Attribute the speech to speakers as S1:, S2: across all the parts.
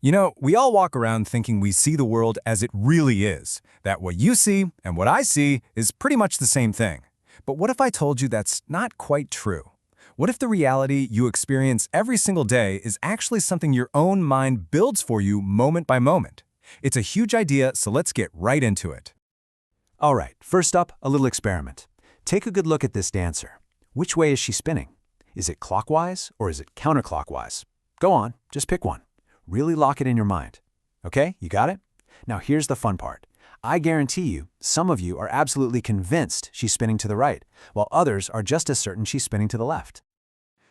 S1: You know, we all walk around thinking we see the world as it really is, that what you see and what I see is pretty much the same thing. But what if I told you that's not quite true? What if the reality you experience every single day is actually something your own mind builds for you moment by moment? It's a huge idea, so let's get right into it.
S2: All right, first up, a little experiment. Take a good look at this dancer. Which way is she spinning? Is it clockwise or is it counterclockwise? Go on, just pick one. Really lock it in your mind. Okay, you got it? Now here's the fun part. I guarantee you, some of you are absolutely convinced she's spinning to the right, while others are just as certain she's spinning to the left.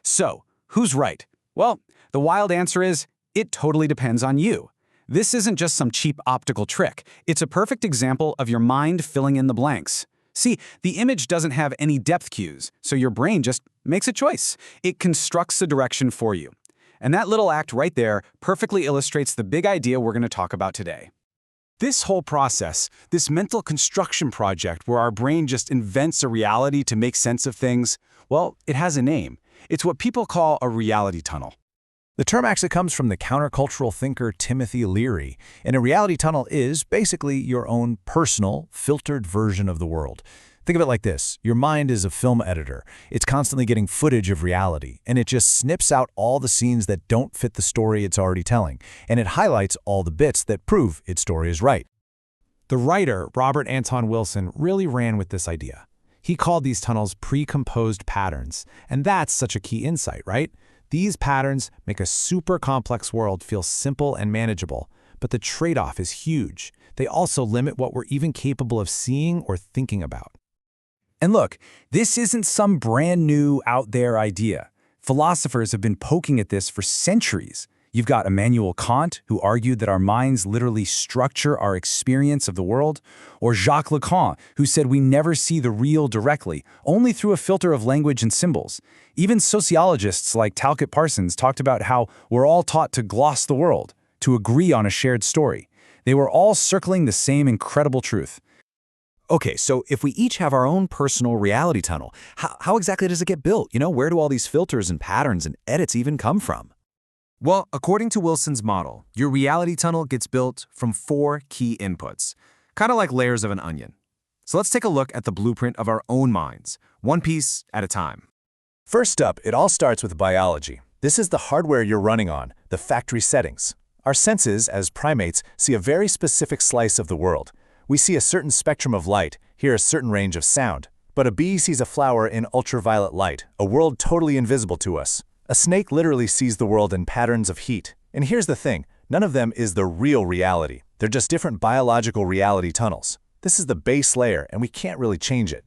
S3: So, who's right? Well, the wild answer is, it totally depends on you. This isn't just some cheap optical trick. It's a perfect example of your mind filling in the blanks. See, the image doesn't have any depth cues, so your brain just makes a choice. It constructs a direction for you. And that little act right there perfectly illustrates the big idea we're going to talk about today. This whole process, this mental construction project where our brain just invents a reality to make sense of things, well, it has a name. It's what people call a reality tunnel.
S1: The term actually comes from the countercultural thinker Timothy Leary, and a reality tunnel is basically your own personal, filtered version of the world. Think of it like this. Your mind is a film editor. It's constantly getting footage of reality, and it just snips out all the scenes that don't fit the story it's already telling, and it highlights all the bits that prove its story is right.
S3: The writer, Robert Anton Wilson, really ran with this idea. He called these tunnels pre-composed patterns, and that's such a key insight, right? These patterns make a super complex world feel simple and manageable, but the trade-off is huge. They also limit what we're even capable of seeing or thinking about. And look, this isn't some brand new, out there idea. Philosophers have been poking at this for centuries. You've got Immanuel Kant, who argued that our minds literally structure our experience of the world, or Jacques Lacan, who said we never see the real directly, only through a filter of language and symbols. Even sociologists like Talcott Parsons talked about how we're all taught to gloss the world, to agree on a shared story. They were all circling the same incredible truth.
S2: Okay, so if we each have our own personal reality tunnel, how exactly does it get built? Where do all these filters and patterns and edits even come from?
S1: Well, according to Wilson's model, your reality tunnel gets built from 4 key inputs, kind of like layers of an onion. So let's take a look at the blueprint of our own minds, one piece at a time. First up, it all starts with biology. This is the hardware you're running on, the factory settings. Our senses, as primates, see a very specific slice of the world. We see a certain spectrum of light, hear a certain range of sound. But a bee sees a flower in ultraviolet light, a world totally invisible to us. A snake literally sees the world in patterns of heat. And here's the thing, none of them is the real reality. They're just different biological reality tunnels. This is the base layer, and we can't really change it.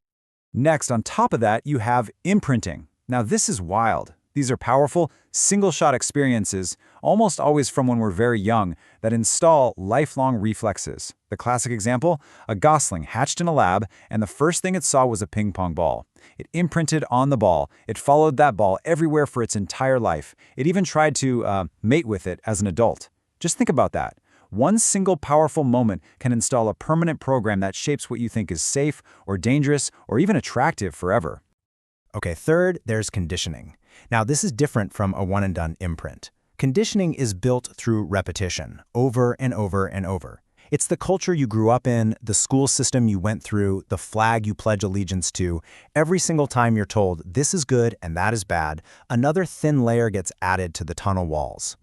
S3: Next, on top of that, you have imprinting. Now this is wild. These are powerful, single-shot experiences, almost always from when we're very young, that install lifelong reflexes. The classic example, a gosling hatched in a lab, and the first thing it saw was a ping-pong ball. It imprinted on the ball. It followed that ball everywhere for its entire life. It even tried to mate with it as an adult. Just think about that. One single powerful moment can install a permanent program that shapes what you think is safe or dangerous or even attractive forever.
S4: Okay, third, there's conditioning. Now, this is different from a one-and-done imprint. Conditioning is built through repetition, over and over and over. It's the culture you grew up in, the school system you went through, the flag you pledge allegiance to. Every single time you're told this is good and that is bad, another thin layer gets added to the tunnel walls.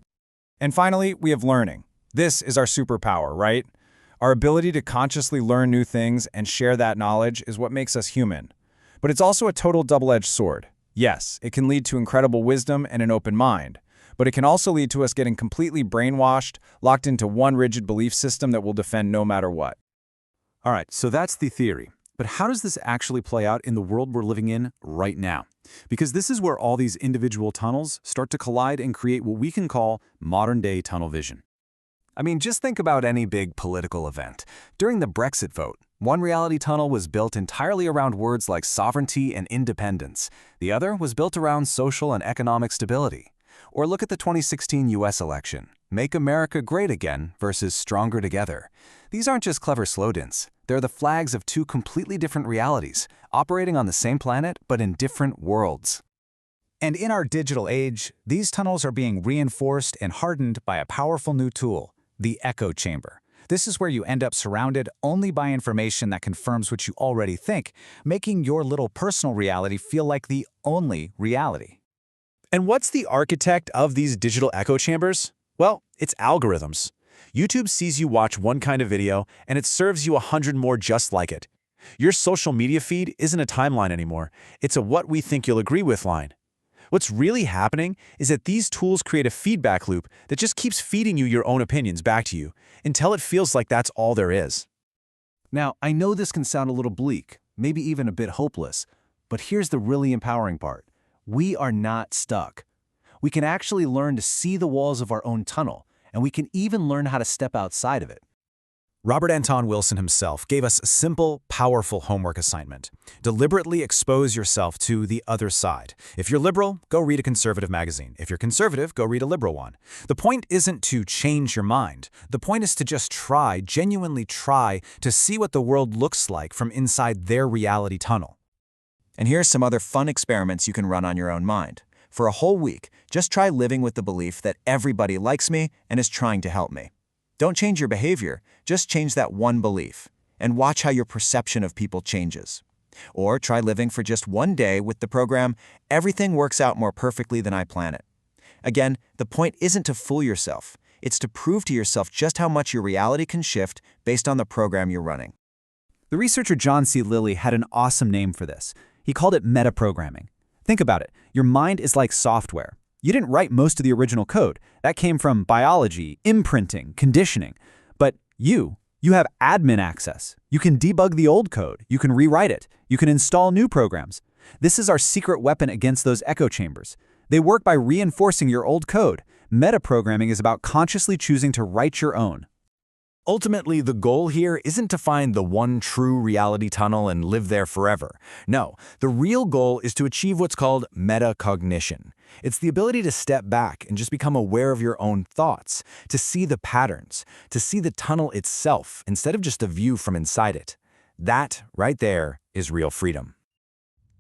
S1: And finally, we have learning. This is our superpower, right? Our ability to consciously learn new things and share that knowledge is what makes us human. But it's also a total double-edged sword. Yes, it can lead to incredible wisdom and an open mind, but it can also lead to us getting completely brainwashed, locked into one rigid belief system that will defend no matter what.
S3: All right, so that's the theory. But how does this actually play out in the world we're living in right now? Because this is where all these individual tunnels start to collide and create what we can call modern-day tunnel vision.
S2: I mean, just think about any big political event. During the Brexit vote, one reality tunnel was built entirely around words like sovereignty and independence. The other was built around social and economic stability. Or look at the 2016 US election, Make America Great Again versus Stronger Together. These aren't just clever slogans. They're the flags of two completely different realities, operating on the same planet but in different worlds.
S5: And in our digital age, these tunnels are being reinforced and hardened by a powerful new tool, the echo chamber. This is where you end up surrounded only by information that confirms what you already think, making your little personal reality feel like the only reality.
S2: And what's the architect of these digital echo chambers? Well, it's algorithms. YouTube sees you watch one kind of video, and it serves you 100 more just like it. Your social media feed isn't a timeline anymore. It's a what we think you'll agree with line. What's really happening is that these tools create a feedback loop that just keeps feeding you your own opinions back to you until it feels like that's all there is.
S3: Now, I know this can sound a little bleak, maybe even a bit hopeless, but here's the really empowering part. We are not stuck. We can actually learn to see the walls of our own tunnel, and we can even learn how to step outside of it.
S2: Robert Anton Wilson himself gave us a simple, powerful homework assignment. Deliberately expose yourself to the other side. If you're liberal, go read a conservative magazine. If you're conservative, go read a liberal one. The point isn't to change your mind. The point is to just try, genuinely try, to see what the world looks like from inside their reality tunnel.
S1: And here's some other fun experiments you can run on your own mind. For a whole week, just try living with the belief that everybody likes me and is trying to help me. Don't change your behavior, just change that one belief, and watch how your perception of people changes. Or try living for just one day with the program, everything works out more perfectly than I plan it. Again, the point isn't to fool yourself, it's to prove to yourself just how much your reality can shift based on the program you're running.
S4: The researcher John C. Lilly had an awesome name for this. He called it metaprogramming. Think about it. Your mind is like software. You didn't write most of the original code. That came from biology, imprinting, conditioning. But you have admin access. You can debug the old code. You can rewrite it. You can install new programs. This is our secret weapon against those echo chambers. They work by reinforcing your old code. Metaprogramming is about consciously choosing to write your own.
S2: Ultimately, the goal here isn't to find the one true reality tunnel and live there forever. No, the real goal is to achieve what's called metacognition. It's the ability to step back and just become aware of your own thoughts, to see the patterns, to see the tunnel itself instead of just a view from inside it. That, right there, is real freedom.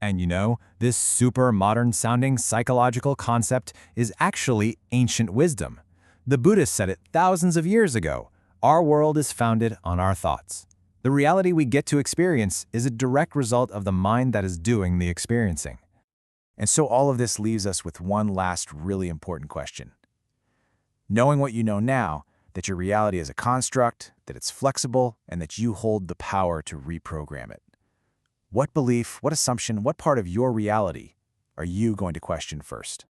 S3: And you know, this super modern-sounding psychological concept is actually ancient wisdom. The Buddhists said it thousands of years ago. Our world is founded on our thoughts. The reality we get to experience is a direct result of the mind that is doing the experiencing. And so all of this leaves us with one last really important question. Knowing what you know now, that your reality is a construct, that it's flexible, and that you hold the power to reprogram it. What belief, what assumption, what part of your reality are you going to question first?